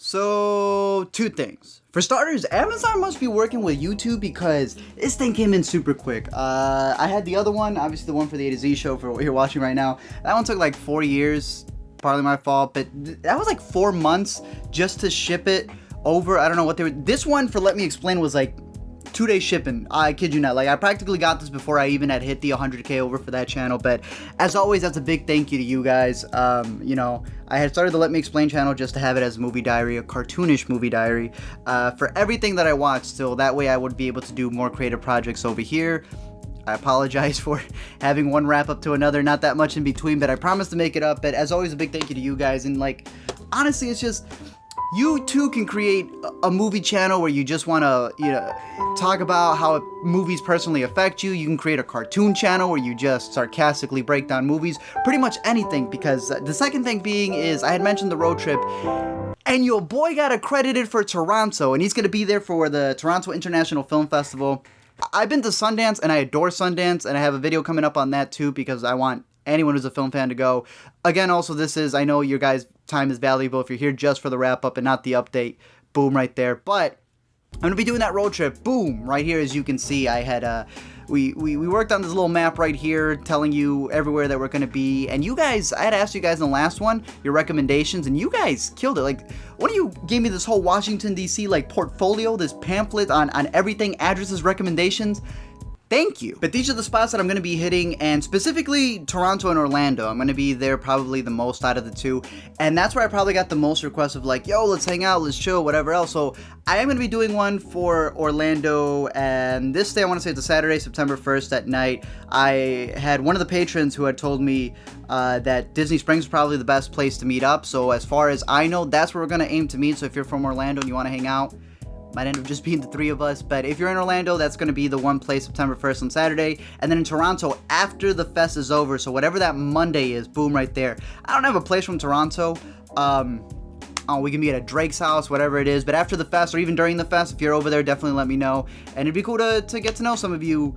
So, two things. For starters, Amazon must be working with YouTube because this thing came in super quick. I had the other one, obviously the one for the AtZ show for what you're watching right now. That one took like 4 years, partly my fault, but that was like 4 months just to ship it over. I don't know what they were. This one, for Let Me Explain, was like 2-day shipping. I kid you not. Like, I practically got this before I even had hit the 100K over for that channel. But as always, that's a big thank you to you guys. You know, I had started the Let Me Explain channel just to have it as a movie diary, a cartoonish movie diary, for everything that I watched. So that way I would be able to do more creative projects over here. I apologize for having one wrap up to another, not that much in between, but I promise to make it up. But as always, a big thank you to you guys. And like, honestly, it's just, you too can create a movie channel where you just want to, you know, talk about how movies personally affect you. You can create a cartoon channel where you just sarcastically break down movies. Pretty much anything, because the second thing being is I had mentioned the road trip, and your boy got accredited for Toronto, and he's going to be there for the Toronto International Film Festival. I've been to Sundance, and I adore Sundance, and I have a video coming up on that too, because I want anyone who's a film fan to go. Again, also, this is, I know your guys' time is valuable if you're here just for the wrap-up and not the update. Boom, right there. But I'm going to be doing that road trip. Boom, right here, as you can see. I had, we worked on this little map right here telling you everywhere that we're going to be. And you guys, I had asked you guys in the last one your recommendations, and you guys killed it. Like, one of you gave me this whole Washington, D.C. like portfolio, this pamphlet on everything, addresses, recommendations. Thank you. But these are the spots that I'm going to be hitting, and specifically Toronto and Orlando. I'm going to be there probably the most out of the two, and that's where I probably got the most requests of like, yo, let's hang out, let's chill, whatever else. So I am going to be doing one for Orlando, and this day, I want to say it's a Saturday, September 1st at night. I had one of the patrons who had told me that Disney Springs is probably the best place to meet up. So as far as I know, that's where we're going to aim to meet. So if you're from Orlando and you want to hang out, might end up just being the three of us, but if you're in Orlando, that's going to be the one place, September 1st on Saturday, and then in Toronto, after the fest is over, so whatever that Monday is, boom, right there. I don't have a place from Toronto. We can be at a Drake's house, whatever it is, but after the fest, or even during the fest, if you're over there, definitely let me know, and it'd be cool to get to know some of you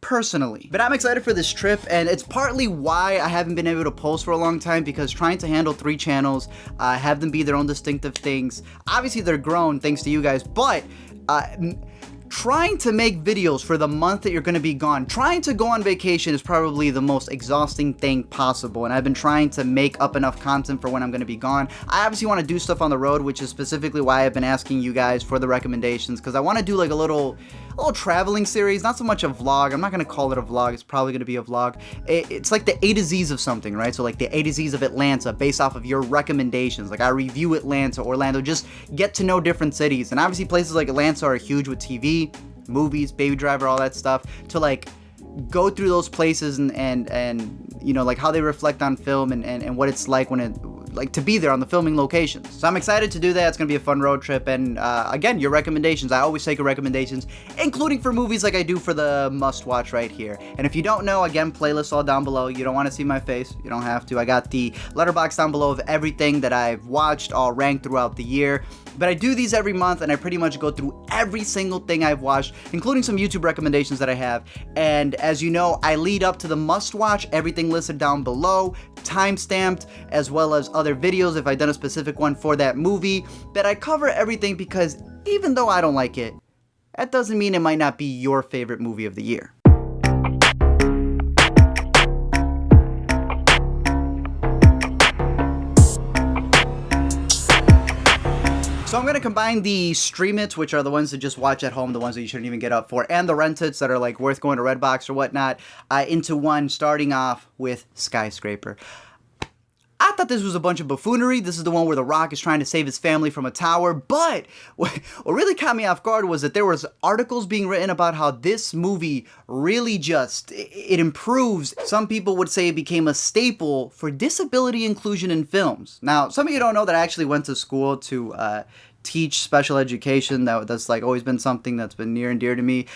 personally. But I'm excited for this trip, and it's partly why I haven't been able to post for a long time, because trying to handle 3 channels, have them be their own distinctive things, obviously they're grown thanks to you guys, but trying to make videos for the month that you're going to be gone, trying to go on vacation is probably the most exhausting thing possible, and I've been trying to make up enough content for when I'm going to be gone. I obviously want to do stuff on the road, which is specifically why I've been asking you guys for the recommendations, because I want to do like a little traveling series, not so much a vlog. I'm not going to call it a vlog, it's probably going to be a vlog. It's like the A to Z's of something, right? So like the A to Z's of Atlanta based off of your recommendations. Like I review Atlanta, Orlando, just get to know different cities. And obviously places like Atlanta are huge with TV, movies, Baby Driver, all that stuff, to like go through those places and you know, like how they reflect on film and what it's like when it, like, to be there on the filming locations. So I'm excited to do that. It's gonna be a fun road trip, and again, your recommendations, I always take your recommendations, including for movies like I do for the must watch right here. And if you don't know, again, playlist all down below. You don't want to see my face, you don't have to. I got the letterbox down below of everything that I've watched, all ranked throughout the year. But I do these every month, and I pretty much go through every single thing I've watched, including some YouTube recommendations that I have. And as you know, I lead up to the must watch, everything listed down below, time-stamped, as well as other videos if I've done a specific one for that movie. But I cover everything because even though I don't like it, that doesn't mean it might not be your favorite movie of the year. So I'm going to combine the stream it, which are the ones that just watch at home, the ones that you shouldn't even get up for, and the rent its that are like worth going to Redbox or whatnot, into one, starting off with Skyscraper. I thought this was a bunch of buffoonery. This is the one where The Rock is trying to save his family from a tower, but what really caught me off guard was that there was articles being written about how this movie really just, it improves. Some people would say it became a staple for disability inclusion in films. Now, some of you don't know that I actually went to school to teach special education. That's like always been something that's been near and dear to me.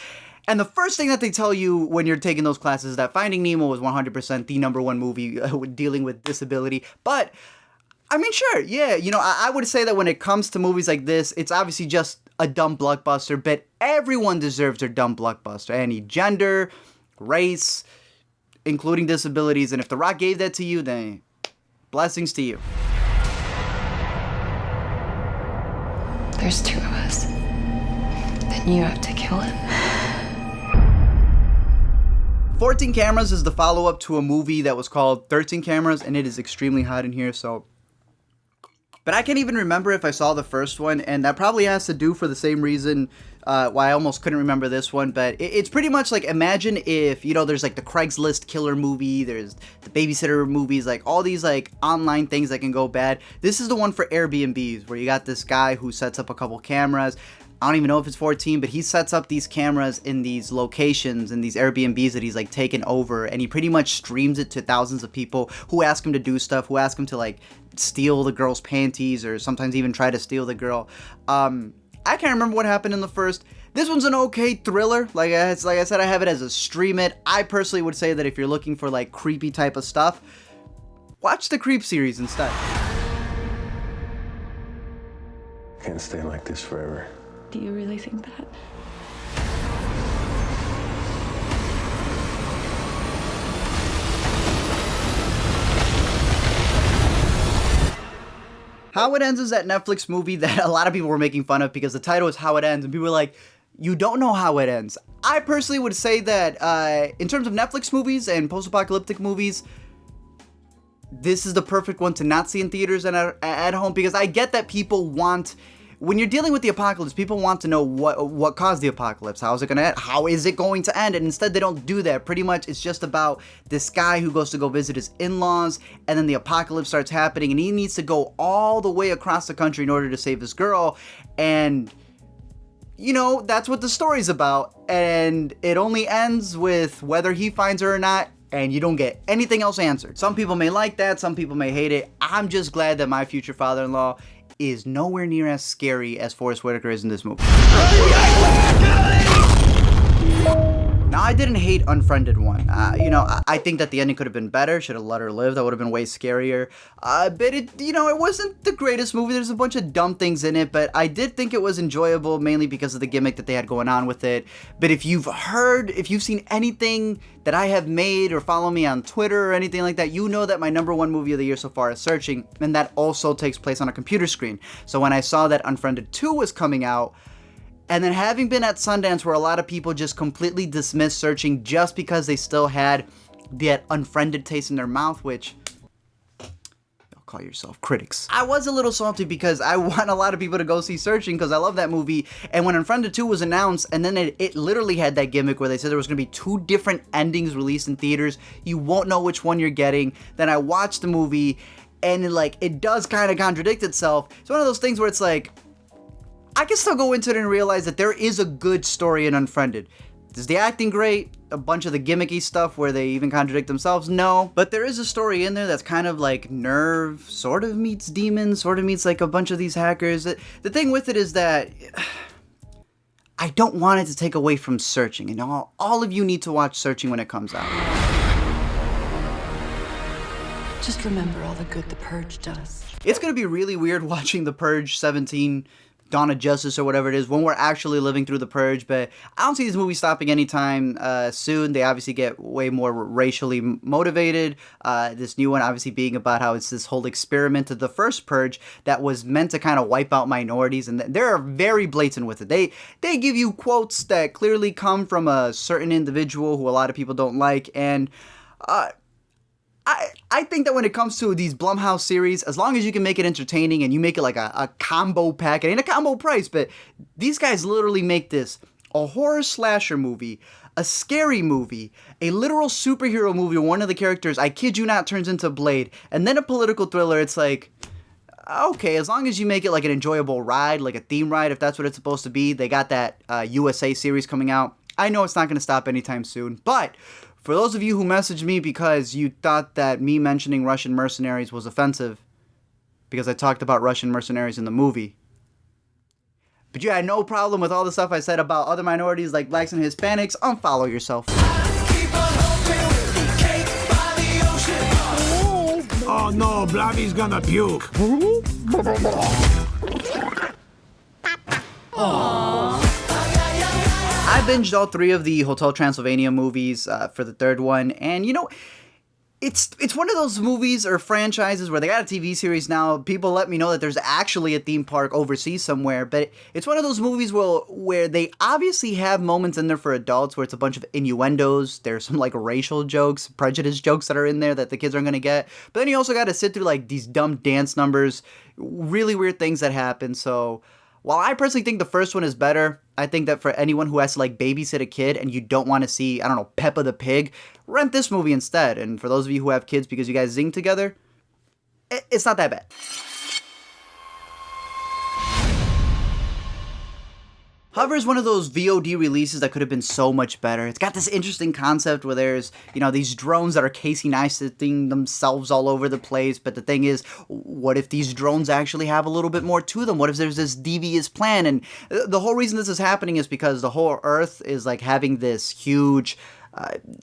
And the first thing that they tell you when you're taking those classes is that Finding Nemo was 100% the #1 movie dealing with disability. But, I mean, sure, yeah, you know, I would say that when it comes to movies like this, it's obviously just a dumb blockbuster, but everyone deserves their dumb blockbuster. Any gender, race, including disabilities. And if The Rock gave that to you, then blessings to you. there's two of us, then you have to kill him. 14 Cameras is the follow-up to a movie that was called 13 Cameras, and it is extremely hot in here, so... But I can't even remember if I saw the first one, and that probably has to do for the same reason why I almost couldn't remember this one, but it's pretty much like, imagine if, you know, there's like the Craigslist killer movie, there's the babysitter movies, like all these like online things that can go bad. This is the one for Airbnbs, where you got this guy who sets up a couple cameras. I don't even know if it's 14, but he sets up these cameras in these locations, in these Airbnbs that he's like taken over, and he pretty much streams it to thousands of people who ask him to do stuff, who ask him to like steal the girl's panties, or sometimes even try to steal the girl. I can't remember what happened in the first. This one's an okay thriller. Like I said, I have it as a stream it. I personally would say that if you're looking for like creepy type of stuff, watch the Creep series instead. Can't stay like this forever. Do you really think that? How It Ends is that Netflix movie that a lot of people were making fun of because the title is How It Ends, and people were like, you don't know how it ends. I personally would say that in terms of Netflix movies and post-apocalyptic movies, this is the perfect one to not see in theaters and at home, because I get that people want... When you're dealing with the apocalypse, people want to know what caused the apocalypse. How is it going to end? How is it going to end? And instead, they don't do that. Pretty much, it's just about this guy who goes to go visit his in-laws, and then the apocalypse starts happening, and he needs to go all the way across the country in order to save this girl. And, you know, that's what the story's about. And it only ends with whether he finds her or not, and you don't get anything else answered. Some people may like that, some people may hate it. I'm just glad that my future father-in-law is nowhere near as scary as Forrest Whitaker is in this movie. Now, I didn't hate Unfriended 1. You know, I think that the ending could have been better. Should have let her live. That would have been way scarier. But it, you know, it wasn't the greatest movie. There's a bunch of dumb things in it, but I did think it was enjoyable, mainly because of the gimmick that they had going on with it. But if you've seen anything that I have made or follow me on Twitter or anything like that, you know that my #1 movie of the year so far is Searching, and that also takes place on a computer screen. So when I saw that Unfriended 2 was coming out, and then having been at Sundance where a lot of people just completely dismissed Searching just because they still had that unfriended taste in their mouth, which... call yourself critics. I was a little salty because I want a lot of people to go see Searching because I love that movie. And when Unfriended 2 was announced, and then it literally had that gimmick where they said there was going to be 2 different endings released in theaters. You won't know which one you're getting. Then I watched the movie, and it does kind of contradict itself. It's one of those things where it's like, I can still go into it and realize that there is a good story in Unfriended. Is the acting great? A bunch of the gimmicky stuff where they even contradict themselves? No. But there is a story in there that's kind of like Nerve, sort of meets Demon, sort of meets like a bunch of these hackers. The thing with it is that I don't want it to take away from Searching, and all of you need to watch Searching when it comes out. Just remember all the good The Purge does. It's gonna be really weird watching The Purge 17 Dawn of Justice or whatever it is when we're actually living through the Purge, but I don't see these movies stopping anytime soon. They obviously get way more racially motivated. This new one obviously being about how it's this whole experiment of the first Purge that was meant to kind of wipe out minorities, and they're very blatant with it. They give you quotes that clearly come from a certain individual who a lot of people don't like, and I think that when it comes to these Blumhouse series, as long as you can make it entertaining and you make it like a combo pack, it ain't a combo price, but these guys literally make this a horror slasher movie, a scary movie, a literal superhero movie where one of the characters, I kid you not, turns into Blade, and then a political thriller. It's like, okay, as long as you make it like an enjoyable ride, like a theme ride, if that's what it's supposed to be. They got that USA series coming out. I know it's not going to stop anytime soon, but for those of you who messaged me because you thought that me mentioning Russian mercenaries was offensive because I talked about Russian mercenaries in the movie, but you had no problem with all the stuff I said about other minorities like blacks and Hispanics, unfollow yourself. Oh no, Blobby's gonna puke. I binged all 3 of the Hotel Transylvania movies for the 3rd one, and you know, It's one of those movies or franchises where they got a TV series now. People let me know that there's actually a theme park overseas somewhere, but it's one of those movies where they obviously have moments in there for adults where it's a bunch of innuendos. There's some like racial jokes, prejudice jokes that are in there that the kids aren't gonna get. But then you also got to sit through like these dumb dance numbers, really weird things that happen. So while I personally think the first one is better, I think that for anyone who has to like babysit a kid and you don't want to see, I don't know, Peppa the Pig, rent this movie instead. And for those of you who have kids because you guys zing together, it's not that bad. Hover is one of those VOD releases that could have been so much better. It's got this interesting concept where there's, these drones that are Casey Neistating themselves all over the place. But the thing is, what if these drones actually have a little bit more to them? What if there's this devious plan? And the whole reason this is happening is because the whole Earth is like having this huge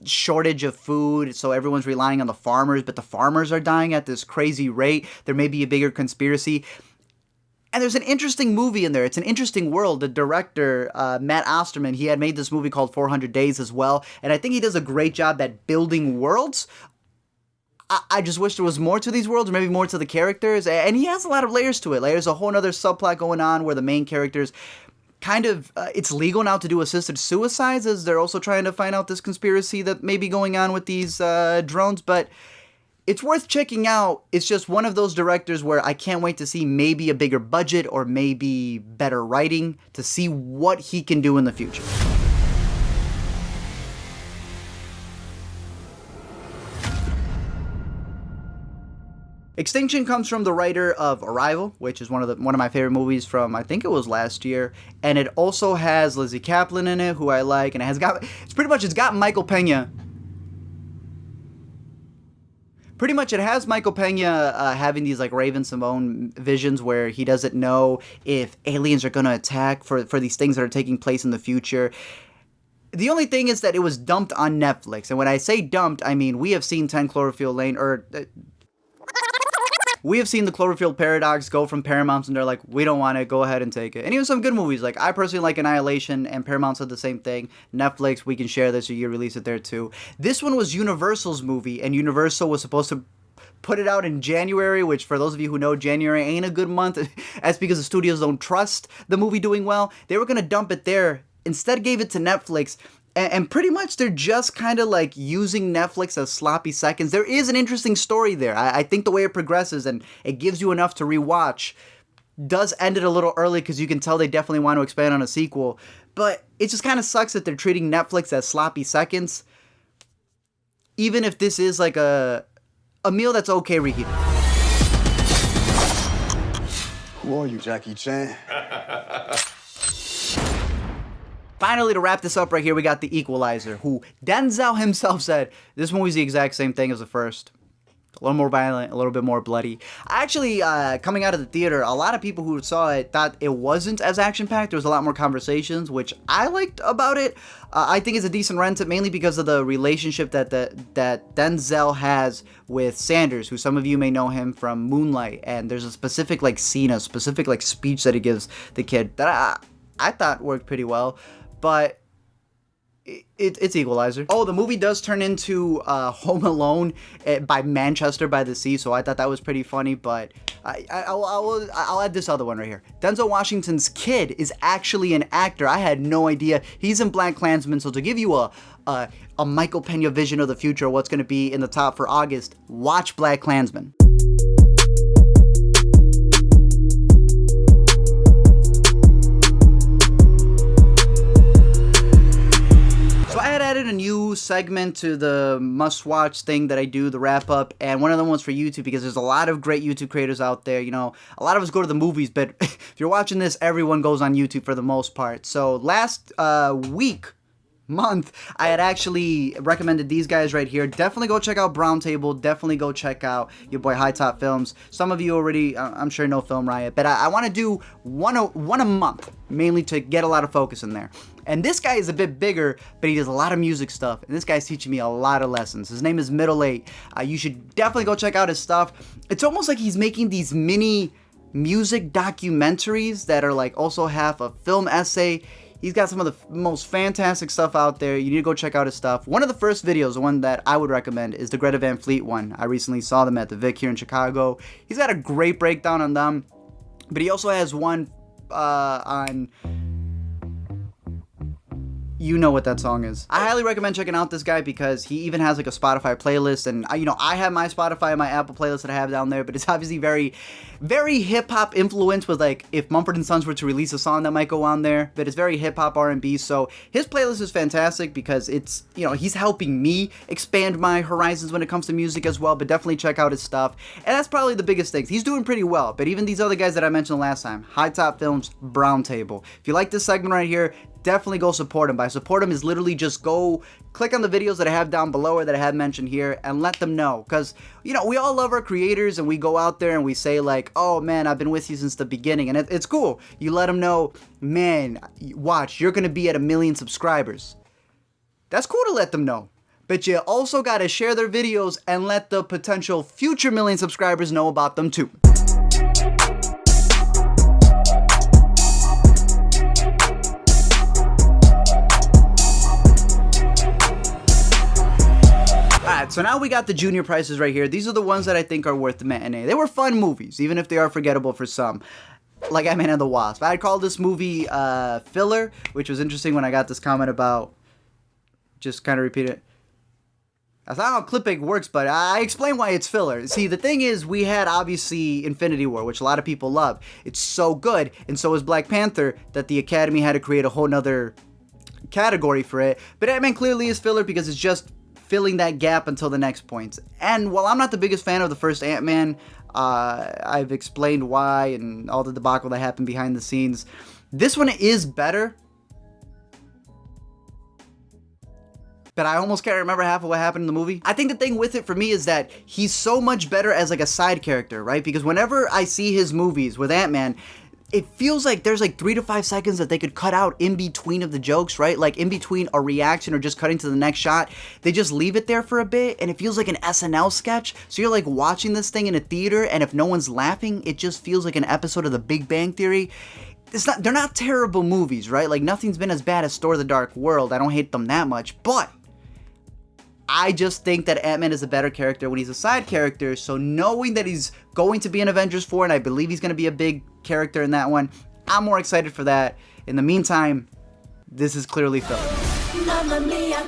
shortage of food, so everyone's relying on the farmers, but the farmers are dying at this crazy rate. There may be a bigger conspiracy. And there's an interesting movie in there. It's an interesting world. The director, Matt Osterman, he had made this movie called 400 Days as well. And I think he does a great job at building worlds. I just wish there was more to these worlds, or maybe more to the characters. And he has a lot of layers to it. Like, there's a whole other subplot going on where the main characters kind of, it's legal now to do assisted suicides, as they're also trying to find out this conspiracy that may be going on with these drones. But it's worth checking out. It's just one of those directors where I can't wait to see maybe a bigger budget or maybe better writing to see what he can do in the future. Extinction comes from the writer of Arrival, which is one of my favorite movies from, I think it was last year, and it also has Lizzie Kaplan in it, who I like, and it's got Michael Pena. Pretty much it has Michael Pena having these like Raven-Symoné visions where he doesn't know if aliens are going to attack for these things that are taking place in the future. The only thing is that it was dumped on Netflix. And when I say dumped, I mean we have seen 10 Cloverfield Lane, we have seen the Cloverfield Paradox go from Paramount, and they're like, we don't want it, go ahead and take it. And even some good movies, like I personally like Annihilation, and Paramount said the same thing. Netflix, we can share this, or you release it there too. This one was Universal's movie, and Universal was supposed to put it out in January, which for those of you who know, January ain't a good month. That's because the studios don't trust the movie doing well. They were going to dump it there, instead gave it to Netflix. And pretty much they're just kind of like using Netflix as sloppy seconds. There is an interesting story there. I think the way it progresses and it gives you enough to rewatch does end it a little early because you can tell they definitely want to expand on a sequel. But it just kind of sucks that they're treating Netflix as sloppy seconds. Even if this is like a meal that's okay reheated. Who are you, Jackie Chan? Finally, to wrap this up right here, we got The Equalizer, who Denzel himself said, this movie's the exact same thing as the first. A little more violent, a little bit more bloody. Actually, coming out of the theater, a lot of people who saw it thought it wasn't as action-packed. There was a lot more conversations, which I liked about it. I think it's a decent rent, mainly because of the relationship that Denzel has with Sanders, who some of you may know him from Moonlight. And there's a specific scene, a specific speech that he gives the kid that I thought worked pretty well. But it's Equalizer. Oh, the movie does turn into Home Alone by Manchester by the Sea, so I thought that was pretty funny. But I'll add this other one right here. Denzel Washington's kid is actually an actor. I had no idea. He's in BlacKkKlansman, so to give you a Michael Pena vision of the future, what's going to be in the top for August, watch BlacKkKlansman. Added a new segment to the must-watch thing that I do, the wrap-up, and one of them was for YouTube because there's a lot of great YouTube creators out there. A lot of us go to the movies, but if you're watching this, everyone goes on YouTube for the most part. So last month, I had actually recommended these guys right here. Definitely go check out Brown Table. Definitely go check out your boy High Top Films. Some of you already, I'm sure, know Film Riot, but I want to do one a month, mainly to get a lot of focus in there. And this guy is a bit bigger, but he does a lot of music stuff. And this guy's teaching me a lot of lessons. His name is Middle 8. You should definitely go check out his stuff. It's almost like he's making these mini music documentaries that are also half a film essay. He's got some of the most fantastic stuff out there. You need to go check out his stuff. One of the first videos, the one that I would recommend, is the Greta Van Fleet one. I recently saw them at the Vic here in Chicago. He's got a great breakdown on them. But he also has one on... You know what that song is. I highly recommend checking out this guy because he even has like a Spotify playlist, and you know, I have my Spotify and my Apple playlist that I have down there, but it's obviously very, very hip-hop influenced with like, if Mumford & Sons were to release a song that might go on there, but it's very hip-hop R&B, so his playlist is fantastic because it's, you know, he's helping me expand my horizons when it comes to music as well, but definitely check out his stuff, and that's probably the biggest thing. He's doing pretty well, but even these other guys that I mentioned last time, High Top Films, Brown Table. If you like this segment right here, definitely go support him. By support him is literally just go click on the videos that I have down below or that I have mentioned here and let them know, because you know, we all love our creators and we go out there and we say like, oh man, I've been with you since the beginning, and it's cool. You let them know, man, watch, you're gonna be at 1 million subscribers. That's cool to let them know, but you also gotta share their videos and let the potential future 1 million subscribers know about them too. Alright, so now we got the junior prices right here. These are the ones that I think are worth the matinee. They were fun movies, even if they are forgettable for some. Like Ant-Man and the Wasp. I called this movie filler, which was interesting when I got this comment about... Just kind of repeat it. That's not how clickbait works, but I explain why it's filler. See, the thing is, we had obviously Infinity War, which a lot of people love. It's so good, and so is Black Panther, that the Academy had to create a whole nother category for it. But Ant-Man clearly is filler because it's just filling that gap until the next point. And while I'm not the biggest fan of the first Ant-Man, I've explained why and all the debacle that happened behind the scenes. This one is better, but I almost can't remember half of what happened in the movie. I think the thing with it for me is that he's so much better as like a side character, right? Because whenever I see his movies with Ant-Man, it feels like there's like 3 to 5 seconds that they could cut out in between of the jokes, right? Like in between a reaction or just cutting to the next shot. They just leave it there for a bit and it feels like an SNL sketch. So you're like watching this thing in a theater, and if no one's laughing, it just feels like an episode of The Big Bang Theory. They're not terrible movies, right? Like nothing's been as bad as Thor: The Dark World. I don't hate them that much, but I just think that Ant-Man is a better character when he's a side character, so knowing that he's going to be in Avengers 4, and I believe he's going to be a big character in that one, I'm more excited for that. In the meantime, this is clearly filler. Mamma mia,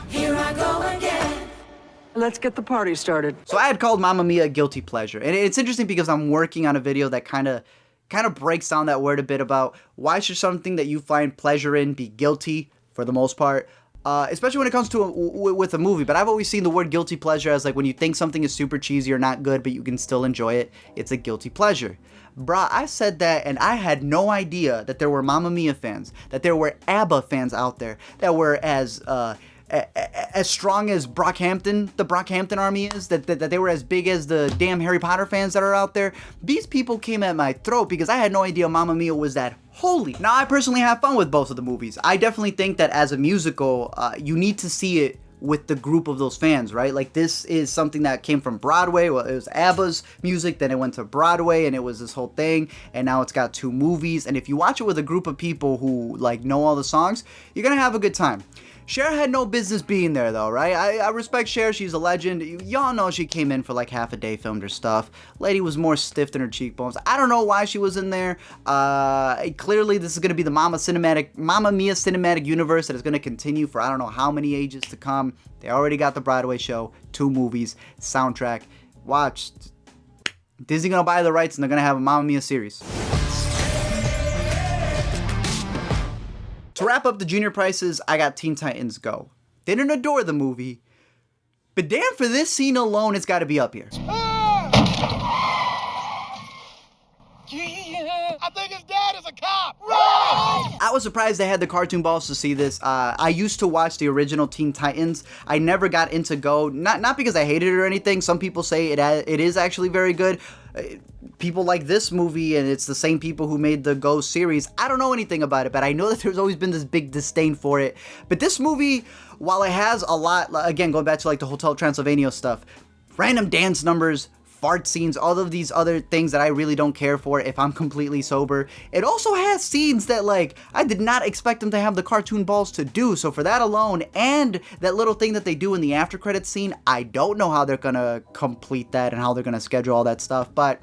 here I go again. Let's get the party started. So I had called Mamma Mia a guilty pleasure, and it's interesting because I'm working on a video that kind of breaks down that word a bit about why should something that you find pleasure in be guilty for the most part. Especially when it comes to with a movie, but I've always seen the word guilty pleasure as like when you think something is super cheesy or not good, but you can still enjoy it, it's a guilty pleasure. Bruh, I said that and I had no idea that there were Mamma Mia fans, that there were ABBA fans out there, that were as strong as Brockhampton, the Brockhampton army is, that they were as big as the damn Harry Potter fans that are out there. These people came at my throat because I had no idea Mamma Mia was that holy. Now, I personally have fun with both of the movies. I definitely think that as a musical, you need to see it with the group of those fans, right? Like this is something that came from Broadway. Well, it was ABBA's music, then it went to Broadway and it was this whole thing, and now it's got 2 movies. And if you watch it with a group of people who like know all the songs, you're gonna have a good time. Cher had no business being there though, right? I respect Cher, she's a legend. Y'all know she came in for like half a day, filmed her stuff. Lady was more stiff than her cheekbones. I don't know why she was in there. Clearly this is going to be the Mamma Mia cinematic universe that is going to continue for I don't know how many ages to come. They already got the Broadway show, 2 movies, soundtrack. Watch. Disney going to buy the rights and they're going to have a Mamma Mia series. To wrap up the junior prices, I got Teen Titans Go. Didn't adore the movie, but damn, for this scene alone, it's got to be up here. I think his dad is a cop. Right! I was surprised they had the cartoon balls to see this. I used to watch the original Teen Titans. I never got into Go, not because I hated it or anything. Some people say it is actually very good. People like this movie, and it's the same people who made the Go series. I don't know anything about it, but I know that there's always been this big disdain for it. But this movie, while it has a lot, again, going back to like the Hotel Transylvania stuff, random dance numbers, fart scenes, all of these other things that I really don't care for if I'm completely sober. It also has scenes that, like, I did not expect them to have the cartoon balls to do. So for that alone, and that little thing that they do in the after credits scene, I don't know how they're gonna complete that and how they're gonna schedule all that stuff. But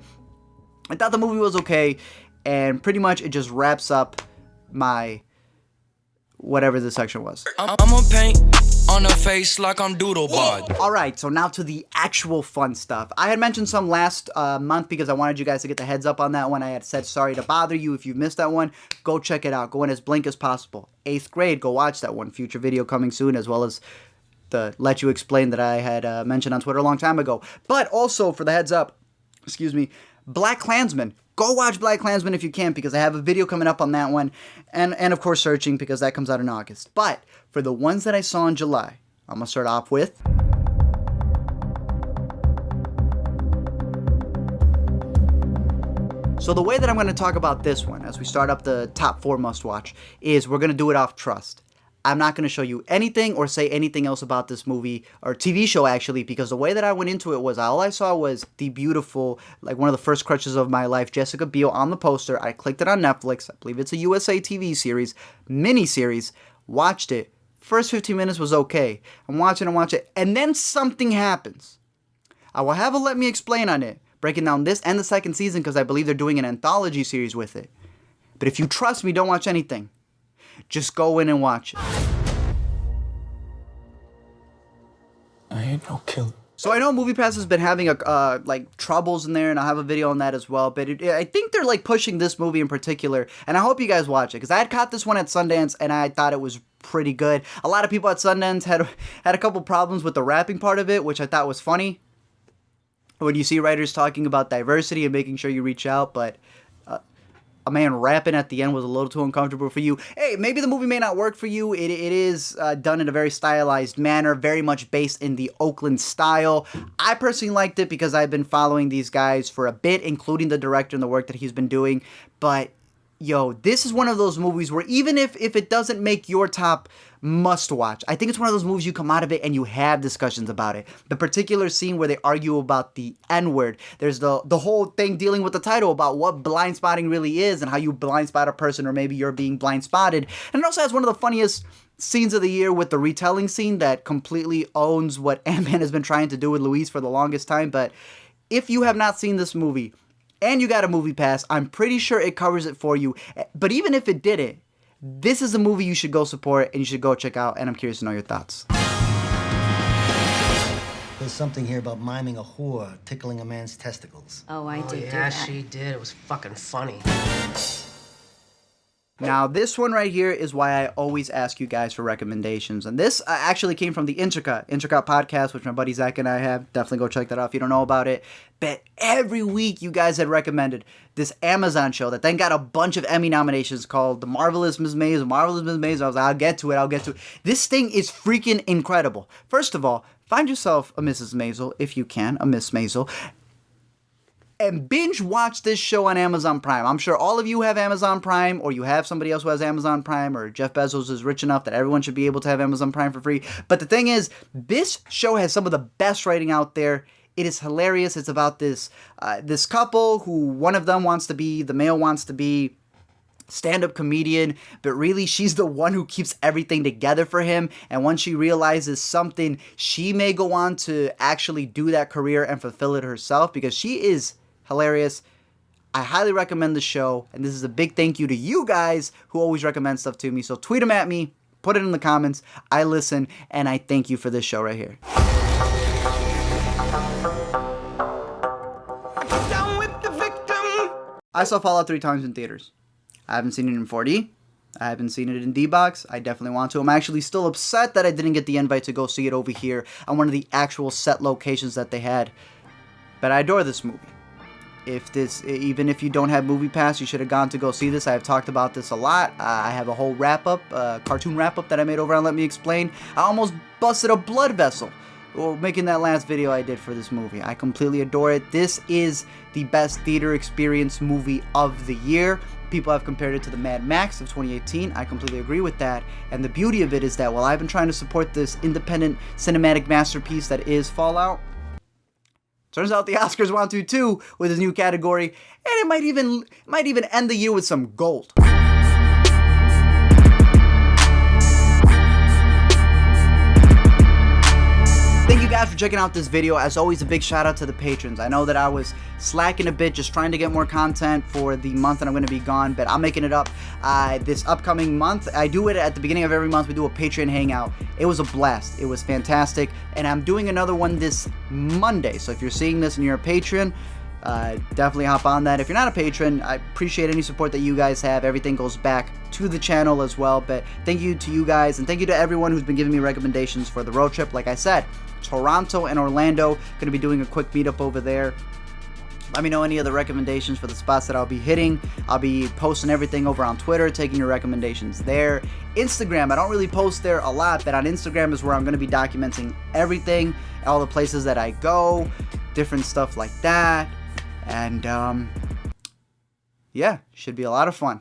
I thought the movie was okay, and pretty much it just wraps up my whatever this section was. I'm gonna paint on her face like I'm Doodlebug. Alright, so now to the actual fun stuff. I had mentioned some last month because I wanted you guys to get the heads up on that one. I had said sorry to bother you if you missed that one. Go check it out. Go in as blink as possible. 8th grade, go watch that one. Future video coming soon, as well as the Let You Explain that I had mentioned on Twitter a long time ago. But also, for the heads up, excuse me, Black Klansman. Go watch Black Klansman if you can, because I have a video coming up on that one. And of course Searching, because that comes out in August. But for the ones that I saw in July, I'm going to start off with So the way that I'm going to talk about this one, as we start up the top 4 must-watch, is we're going to do it off trust. I'm not going to show you anything or say anything else about this movie, or TV show actually, because the way that I went into it was, all I saw was the beautiful, like one of the first crushes of my life, Jessica Biel on the poster. I clicked it on Netflix. I believe it's a USA TV series, mini-series, watched it. First 15 minutes was okay. I'm watching, and then something happens. I will have a Let Me Explain on it, breaking down this and the second season, because I believe they're doing an anthology series with it. But if you trust me, don't watch anything. Just go in and watch it. I ain't no killer. So I know MoviePass has been having like troubles in there, and I'll have a video on that as well. But I think they're like pushing this movie in particular, and I hope you guys watch it, because I had caught this one at Sundance and I thought it was pretty good. A lot of people at Sundance had a couple problems with the rapping part of it, which I thought was funny. When you see writers talking about diversity and making sure you reach out, but a man rapping at the end was a little too uncomfortable for you. Hey, maybe the movie may not work for you. It is done in a very stylized manner, very much based in the Oakland style. I personally liked it because I've been following these guys for a bit, including the director and the work that he's been doing. But, yo, this is one of those movies where even if it doesn't make your top must-watch, I think it's one of those movies you come out of it and you have discussions about it. The particular scene where they argue about the N-word. There's the whole thing dealing with the title about what blind spotting really is and how you blind spot a person, or maybe you're being blind spotted. And it also has one of the funniest scenes of the year with the retelling scene that completely owns what Ant-Man has been trying to do with Louise for the longest time. But if you have not seen this movie and you got a MoviePass, I'm pretty sure it covers it for you. But even if it didn't, this is a movie you should go support and you should go check out, and I'm curious to know your thoughts. There's something here about miming a whore tickling a man's testicles. Oh, I did do Yeah, that. she did. It was fucking funny. Now, this one right here is why I always ask you guys for recommendations. And this actually came from the Intricate podcast, which my buddy Zach and I have. Definitely go check that out if you don't know about it. But every week you guys had recommended this Amazon show that then got a bunch of Emmy nominations called The Marvelous Mrs Maisel. Marvelous Mrs Maisel. I was like, I'll get to it. This thing is freaking incredible. First of all, find yourself a Mrs. Maisel, if you can, a Miss Maisel, and binge watch this show on Amazon Prime. I'm sure all of you have Amazon Prime, or you have somebody else who has Amazon Prime, or Jeff Bezos is rich enough that everyone should be able to have Amazon Prime for free. But the thing is, this show has some of the best writing out there. It is hilarious. It's about this couple who one of them wants to be, the male wants to be stand-up comedian, but really she's the one who keeps everything together for him. And once she realizes something, she may go on to actually do that career and fulfill it herself, because she is hilarious. I highly recommend the show, and this is a big thank you to you guys who always recommend stuff to me. So tweet them at me, put it in the comments. I listen, and I thank you for this show right here. I saw Fallout 3 times in theaters. I haven't seen it in 4D. I haven't seen it in D-Box. I definitely want to. I'm actually still upset that I didn't get the invite to go see it over here on one of the actual set locations that they had. But I adore this movie. Even if you don't have MoviePass, you should have gone to go see this. I have talked about this a lot. I have a whole wrap-up, cartoon wrap-up that I made over on Let Me Explain. I almost busted a blood vessel making that last video I did for this movie. I completely adore it. This is the best theater experience movie of the year. People have compared it to the Mad Max of 2018. I completely agree with that. And the beauty of it is that while I've been trying to support this independent cinematic masterpiece that is Fallout, Turns out the Oscars want to too with his new category, and it might even end the year with some gold. Thank you guys for checking out this video. As always, a big shout out to the patrons. I know that I was slacking a bit just trying to get more content for the month that I'm going to be gone, but I'm making it up this upcoming month. I do it at the beginning of every month. We do a Patreon hangout. It was a blast. It was fantastic, and I'm doing another one this Monday. So if you're seeing this and you're a patron, definitely hop on that. If you're not a patron, I appreciate any support that you guys have. Everything goes back to the channel as well, but thank you to you guys, and thank you to everyone who's been giving me recommendations for the road trip. Like I said, Toronto and Orlando, going to be doing a quick meetup over there. Let me know any other recommendations for the spots that I'll be hitting. I'll be posting everything over on Twitter, taking your recommendations there. Instagram, I don't really post there a lot, but on Instagram is where I'm going to be documenting everything, all the places that I go, different stuff like that. And yeah, should be a lot of fun.